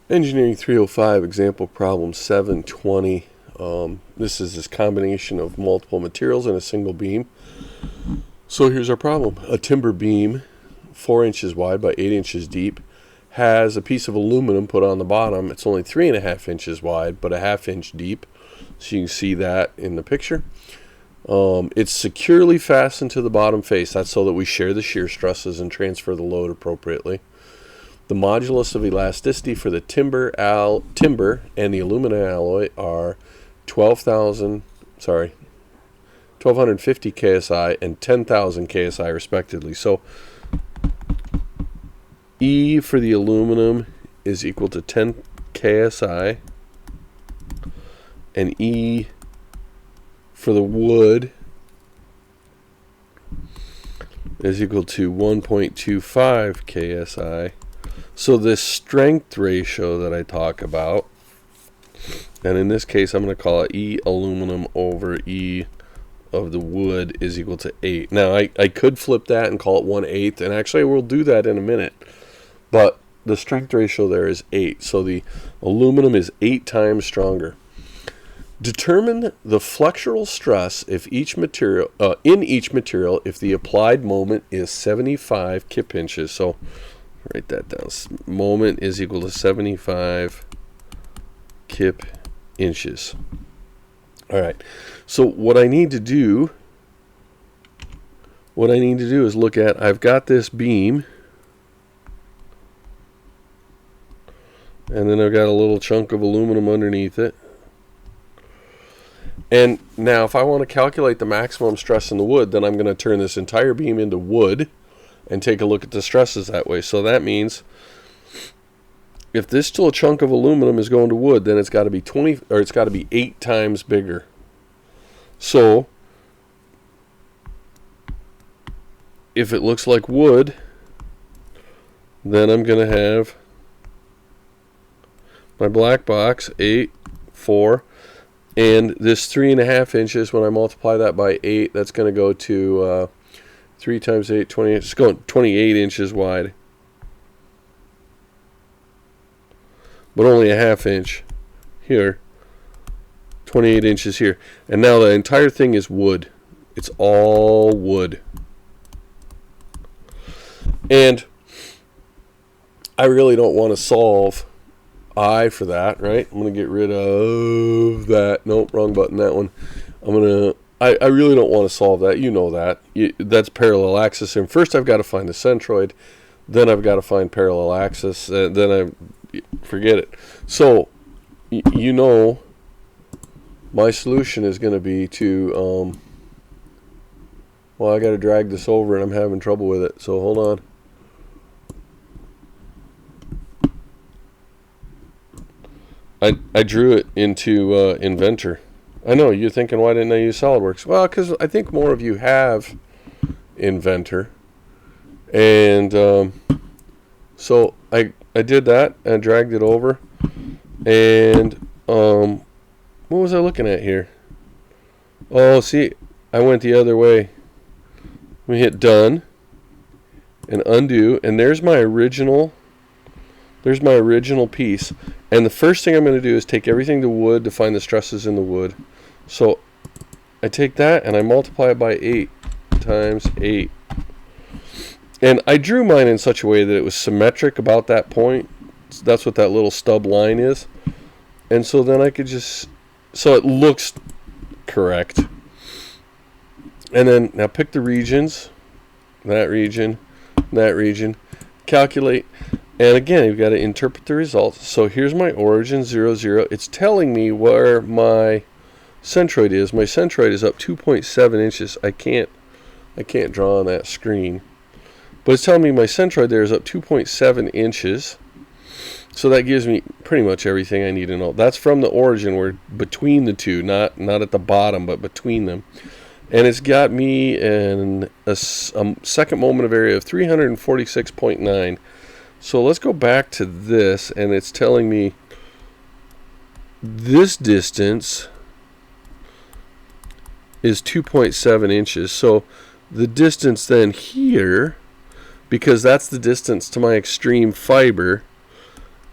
Engineering 305, example problem 720. This is this combination of multiple materials in a single beam. So here's our problem. A timber beam, 4 inches wide by 8 inches deep, has a piece of aluminum put on the bottom. It's only 3.5 inches wide, but a ½ inch deep. So you can see that in the picture. It's securely fastened to the bottom face. That's so that we share the shear stresses and transfer the load appropriately. The modulus of elasticity for the timber and the aluminum alloy are 1250 KSI and 10,000 KSI respectively. So E for the aluminum is equal to 10 KSI, and E for the wood is equal to 1.25 KSI. So this strength ratio that I talk about, and in this case I'm going to call it E aluminum over E of the wood, is equal to 8. Now I could flip that and call it 1/8, and actually we'll do that in a minute. But the strength ratio there is 8, so the aluminum is 8 times stronger. Determine the flexural stress if each material in each material if the applied moment is 75 kip inches. So write that down. Moment is equal to 75 kip inches. All right. So what I need to do is look at, I've got this beam, and then I've got a little chunk of aluminum underneath it. And now if I want to calculate the maximum stress in the wood, then I'm going to turn this entire beam into wood and take a look at the stresses that way. So that means if this little chunk of aluminum is going to wood, then it's got to be 8 times bigger. So if it looks like wood, then I'm going to have my black box 8, 4, and this 3.5 inches, when I multiply that by 8, that's going to go to 3 times 8, 20. It's going 28 inches wide, but only a ½ inch here, 28 inches here. And now the entire thing is wood. It's all wood. And I really don't want to solve I for that, right? I'm going to get rid of that. Nope, wrong button, that one. I really don't want to solve that. You know that. That's parallel axis. And first I've got to find the centroid. Then I've got to find parallel axis. Then forget it. So, you know, my solution is going to be to, well, I got to drag this over and I'm having trouble with it. So hold on. I drew it into Inventor. I know, you're thinking, why didn't I use SolidWorks? Well, because I think more of you have Inventor. And so I did that and dragged it over. And what was I looking at here? Oh, see, I went the other way. We hit done and undo, and there's my original piece. And the first thing I'm going to do is take everything to wood to find the stresses in the wood. So I take that and I multiply it by 8 times 8. And I drew mine in such a way that it was symmetric about that point. So that's what that little stub line is. And so then I could just, so it looks correct. And then now pick the regions, that region, calculate. And again, you've got to interpret the results. So here's my origin, 0, 0. It's telling me where my centroid is. My centroid is up 2.7 inches. I can't draw on that screen. But it's telling me my centroid there is up 2.7 inches. So that gives me pretty much everything I need to know. That's from the origin. We're between the two, not at the bottom, but between them. And it's got me in a second moment of area of 346.9. So let's go back to this, and it's telling me this distance is 2.7 inches. So the distance then here, because that's the distance to my extreme fiber,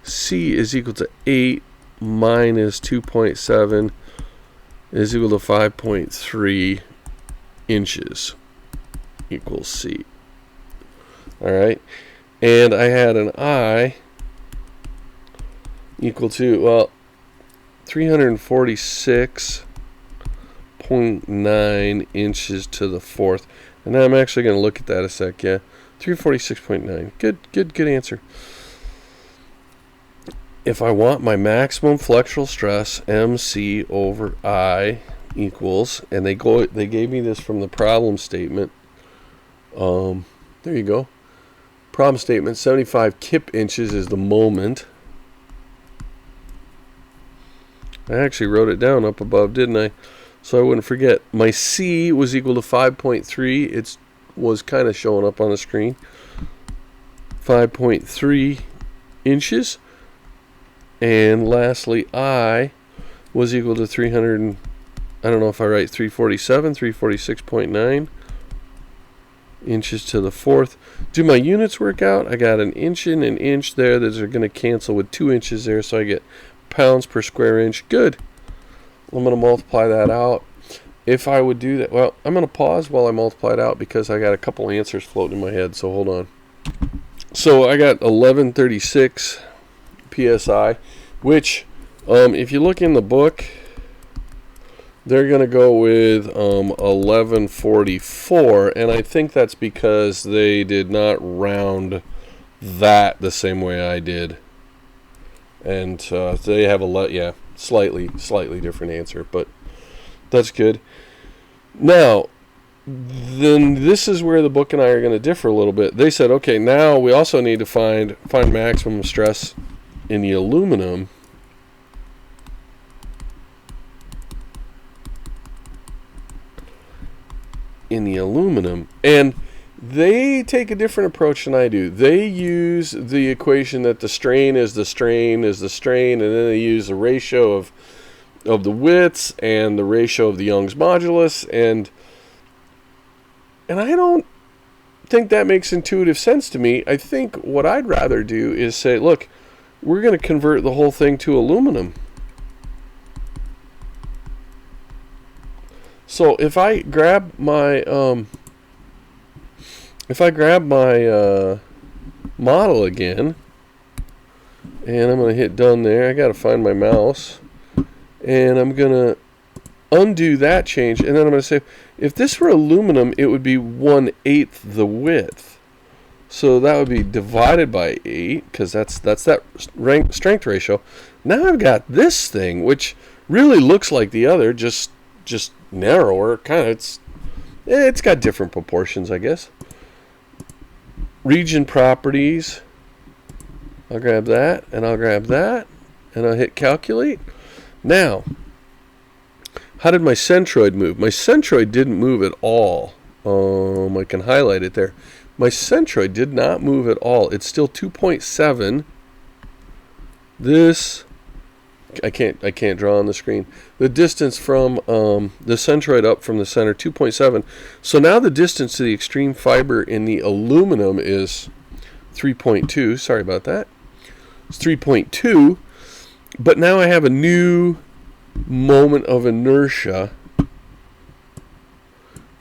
C is equal to 8 minus 2.7 is equal to 5.3 inches equals C. Alright, and I had an I equal to, well, 346.9 inches to the fourth. And now I'm actually going to look at that a sec, yeah. 346.9. Good answer. If I want my maximum flexural stress, MC over I equals, and they gave me this from the problem statement. There you go. Problem statement, 75 kip inches is the moment. I actually wrote it down up above, didn't I? So I wouldn't forget. My C was equal to 5.3. It was kind of showing up on the screen. 5.3 inches. And lastly, I was equal to 300, I don't know if I write 347, 346.9 inches to the fourth. Do my units work out? I got an inch in, an inch there. Those are going to cancel with 2 inches there, so I get pounds per square inch. Good. I'm going to multiply that out. If I would do that, well, I'm going to pause while I multiply it out because I got a couple answers floating in my head, so hold on. So I got 1136 PSI, which if you look in the book, they're going to go with 1144, and I think that's because they did not round that the same way I did. And they have a slightly different answer, but that's good. Now, then this is where the book and I are going to differ a little bit. They said, okay, now we also need to find maximum stress in the aluminum. And they take a different approach than I do. They use the equation that the strain is the strain is the strain, and then they use the ratio of the widths and the ratio of the Young's modulus, and I don't think that makes intuitive sense to me. I think what I'd rather do is say, look, we're going to convert the whole thing to aluminum. So if I grab my model again, and I'm going to hit done there. I got to find my mouse, and I'm going to undo that change, and then I'm going to say, if this were aluminum, it would be 1/8 the width. So that would be divided by 8, because that's that strength ratio. Now I've got this thing, which really looks like the other, just narrower. Kind of, it's got different proportions, I guess. Region properties. I'll grab that, and I'll grab that, and I'll hit calculate. Now, how did my centroid move? My centroid didn't move at all. I can highlight it there. My centroid did not move at all. It's still 2.7. This, I can't draw on the screen. The distance from the centroid up from the center, 2.7. So now the distance to the extreme fiber in the aluminum is 3.2. Sorry about that. It's 3.2. But now I have a new moment of inertia,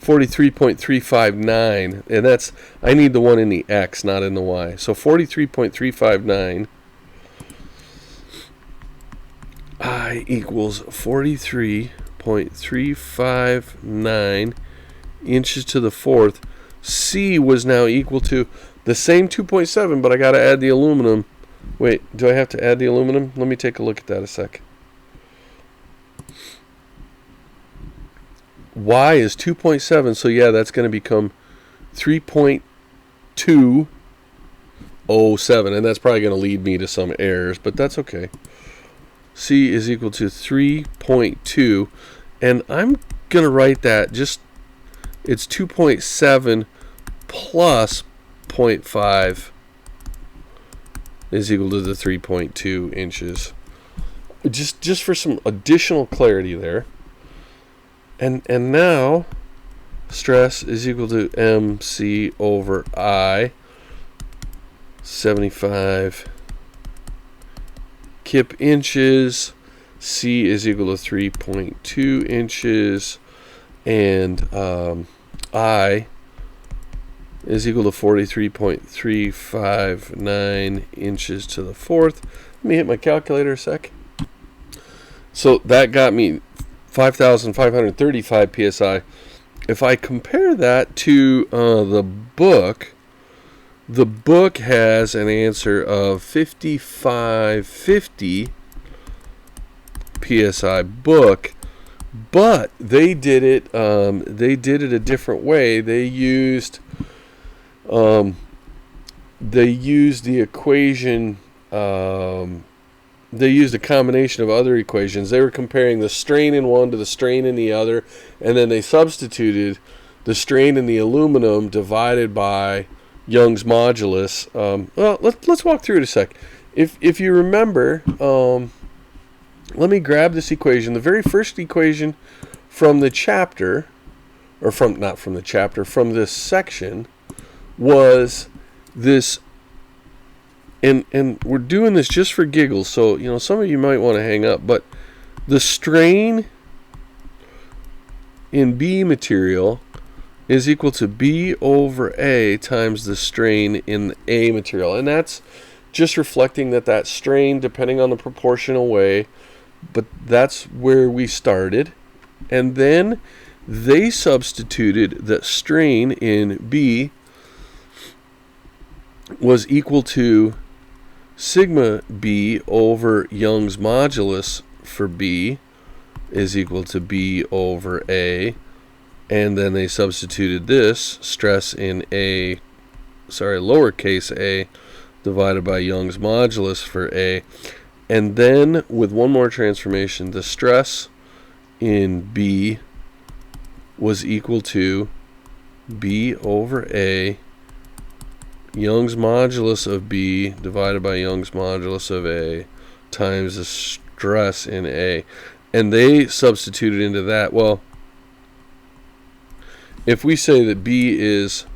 43.359, and that's, I need the one in the X, not in the Y. So 43.359 I equals 43.359 inches to the fourth. C was now equal to the same 2.7, but I got to add the aluminum. Wait, do I have to add the aluminum? Let me take a look at that a sec. Y is 2.7, so yeah, that's going to become 3.207, and that's probably going to lead me to some errors, but that's okay. C is equal to 3.2, and I'm going to write that just, it's 2.7 plus 0.5 is equal to the 3.2 inches. Just for some additional clarity there. And now stress is equal to MC over I, 75 kip inches, C is equal to 3.2 inches, and I is equal to 43.359 inches to the fourth. Let me hit my calculator a sec. So that got me 5,535 psi. If I compare that to the book has an answer of 5550 psi book, but they did it a different way. They used the equation. They used a combination of other equations. They were comparing the strain in one to the strain in the other, and then they substituted the strain in the aluminum divided by Young's modulus. Well, let's walk through it a sec. If you remember, let me grab this equation. The very first equation from the chapter, or from this section, was this. And we're doing this just for giggles, so some of you might want to hang up, but the strain in B material is equal to B over A times the strain in A material. And that's just reflecting that strain, depending on the proportional way, but that's where we started. And then they substituted that strain in B was equal to sigma B over Young's modulus for B is equal to B over A, and then they substituted this stress in lowercase a divided by Young's modulus for A, and then with one more transformation, the stress in B was equal to B over A Young's modulus of B divided by Young's modulus of A times the stress in A. And they substituted into that. Well, if we say that B is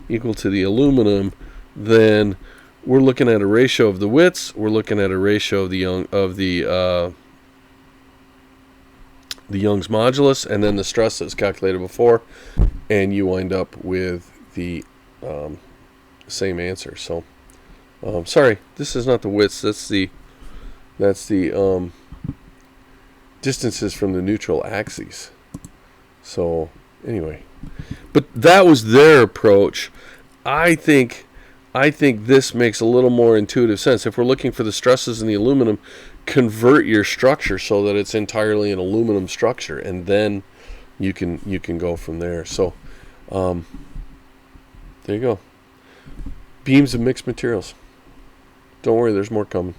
equal to the aluminum, then we're looking at a ratio of the widths. We're looking at a ratio of the Young's modulus, and then the stress that's calculated before, and you wind up with the same answer. So sorry, this is not the widths, that's the distances from the neutral axes. So anyway, but that was their approach. I think this makes a little more intuitive sense. If we're looking for the stresses in the aluminum, convert your structure so that it's entirely an aluminum structure, and then you can go from there. So there you go. Beams of mixed materials. Don't worry, there's more coming.